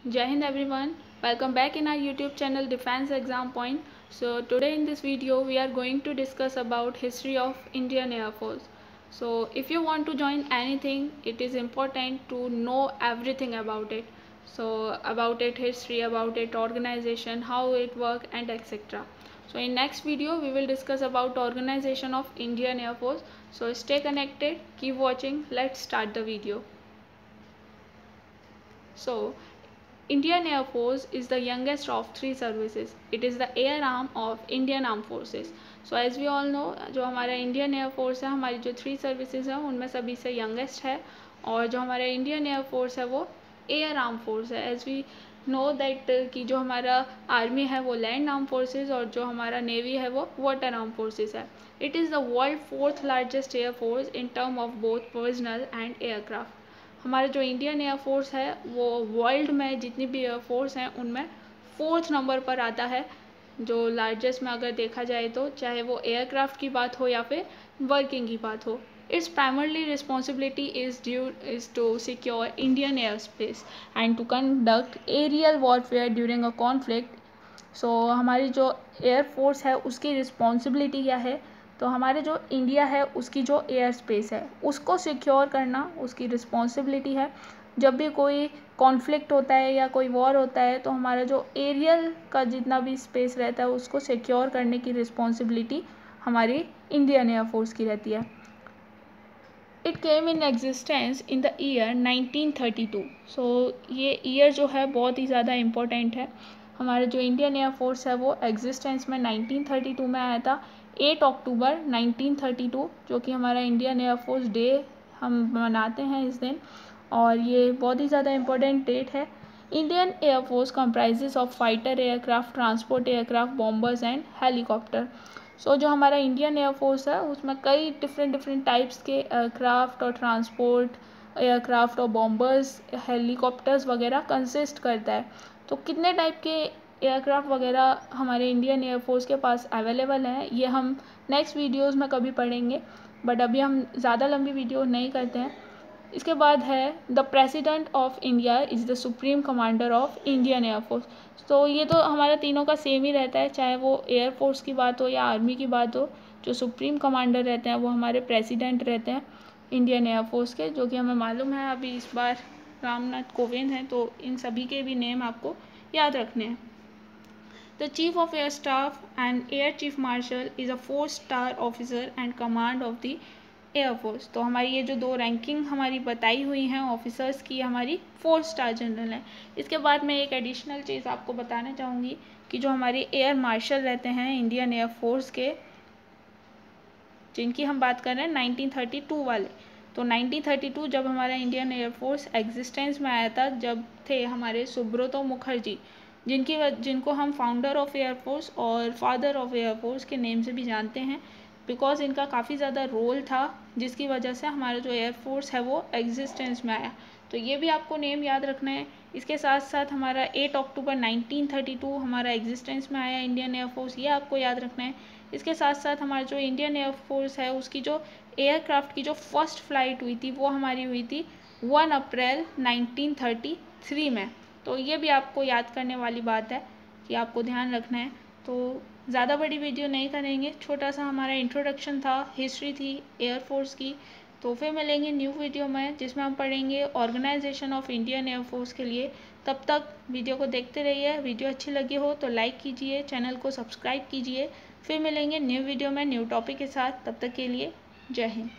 Jai Hind everyone, welcome back in our YouTube channel Defense Exam Point. So today in this video we are going to discuss about history of Indian Air Force. So if you want to join anything, it is important to know everything about it. So about it history, about it organization, how it work and etc. So in next video we will discuss about organization of Indian Air Force. So stay connected, keep watching, let's start the video. So Indian Air Force is the youngest of three services. It is the air arm of Indian Armed Forces. So as we all know, जो हमारा Indian air force है, हमारी जो three services हैं उनमें सभी से youngest है, और जो हमारा इंडियन एयर फोर्स है वो एयर आर्म फोर्स है. एज वी नो दैट कि जो हमारा आर्मी है वो लैंड आर्म फोर्सेज और जो हमारा नेवी है वो वाटर आर्म फोर्सेज है. It is the world fourth largest air force in term of both personal and aircraft. हमारा जो इंडियन एयर फोर्स है वो वर्ल्ड में जितनी भी एयर फोर्स हैं उनमें फोर्थ नंबर पर आता है, जो लार्जेस्ट में अगर देखा जाए तो, चाहे वो एयरक्राफ्ट की बात हो या फिर वर्किंग की बात हो. It's primarily responsibility is to secure Indian air space and to conduct aerial warfare during a conflict. So हमारी जो एयर फोर्स है उसकी रिस्पॉन्सिबिलिटी क्या है, तो हमारे जो इंडिया है उसकी जो एयर स्पेस है उसको सिक्योर करना उसकी रिस्पॉन्सिबिलिटी है. जब भी कोई कॉन्फ्लिक्ट होता है या कोई वॉर होता है तो हमारा जो एरियल का जितना भी स्पेस रहता है उसको सिक्योर करने की रिस्पॉन्सिबिलिटी हमारी इंडियन एयर फोर्स की रहती है. It came in existence in the year 1932. सो ये ईयर जो है बहुत ही ज़्यादा इम्पोर्टेंट है. हमारा जो इंडियन एयर फोर्स है वो एग्जिस्टेंस में 1932 में आया था, 8 अक्टूबर 1932, जो कि हमारा इंडियन एयर फोर्स डे हम मनाते हैं इस दिन, और ये बहुत ही ज़्यादा इम्पोर्टेंट डेट है. Indian air force comprises of fighter aircraft, transport aircraft, bombers and helicopter. So जो हमारा इंडियन एयर फोर्स है उसमें कई डिफरेंट टाइप्स के एयरक्राफ्ट और ट्रांसपोर्ट एयरक्राफ्ट और बॉम्बर्स, हेलीकॉप्टर्स वगैरह कंसिस्ट करता है. तो कितने टाइप के एयरक्राफ्ट वगैरह हमारे इंडियन एयर फोर्स के पास अवेलेबल हैं ये हम नेक्स्ट वीडियोस में कभी पढ़ेंगे, बट अभी हम ज़्यादा लंबी वीडियो नहीं करते हैं. इसके बाद है the president of India is the supreme commander of Indian air force. तो ये तो हमारा तीनों का सेम ही रहता है, चाहे वो एयर फोर्स की बात हो या आर्मी की बात हो. जो सुप्रीम कमांडर रहते हैं वो हमारे प्रेसिडेंट रहते हैं इंडियन एयर फोर्स के, जो कि हमें मालूम है अभी इस बार रामनाथ कोविंद हैं, तो इन सभी के भी नेम आपको याद रखने हैं. The chief of air staff and air chief marshal is a 4-स्टार officer and command of the air force. तो हमारी ये जो दो रैंकिंग हमारी बताई हुई हैं ऑफिसर्स की, हमारी 4-स्टार जनरल है. इसके बाद मैं एक एडिशनल चीज़ आपको बताना चाहूँगी कि जो हमारे एयर मार्शल रहते हैं इंडियन एयर फोर्स के, जिनकी हम बात कर रहे हैं 1932 वाले, तो 1932 जब हमारा इंडियन एयर फोर्स एग्जिस्टेंस में आया था, जब थे हमारे सुब्रतो मुखर्जी, जिनको हम फाउंडर ऑफ एयर फोर्स और फादर ऑफ एयर फोर्स के नेम से भी जानते हैं, बिकॉज इनका काफ़ी ज़्यादा रोल था जिसकी वजह से हमारा जो एयर फोर्स है वो एग्जिस्टेंस में आया. तो ये भी आपको नेम याद रखना है. इसके साथ साथ हमारा 8 अक्टूबर 1932 हमारा एग्जिस्टेंस में आया इंडियन एयर फोर्स, ये आपको याद रखना है. इसके साथ साथ हमारा जो इंडियन एयर फोर्स है उसकी जो एयरक्राफ्ट की जो फर्स्ट फ्लाइट हुई थी वो हमारी हुई थी 1 अप्रैल 1933 में. तो ये भी आपको याद करने वाली बात है कि आपको ध्यान रखना है. तो ज़्यादा बड़ी वीडियो नहीं करेंगे, छोटा सा हमारा इंट्रोडक्शन था, हिस्ट्री थी एयर फोर्स की. तो फिर मिलेंगे न्यू वीडियो में जिसमें हम पढ़ेंगे organisation of Indian air Force के लिए. तब तक वीडियो को देखते रहिए. वीडियो अच्छी लगी हो तो लाइक कीजिए, चैनल को सब्सक्राइब कीजिए. फिर मिलेंगे न्यू वीडियो में न्यू टॉपिक के साथ. तब तक के लिए जय हिंद.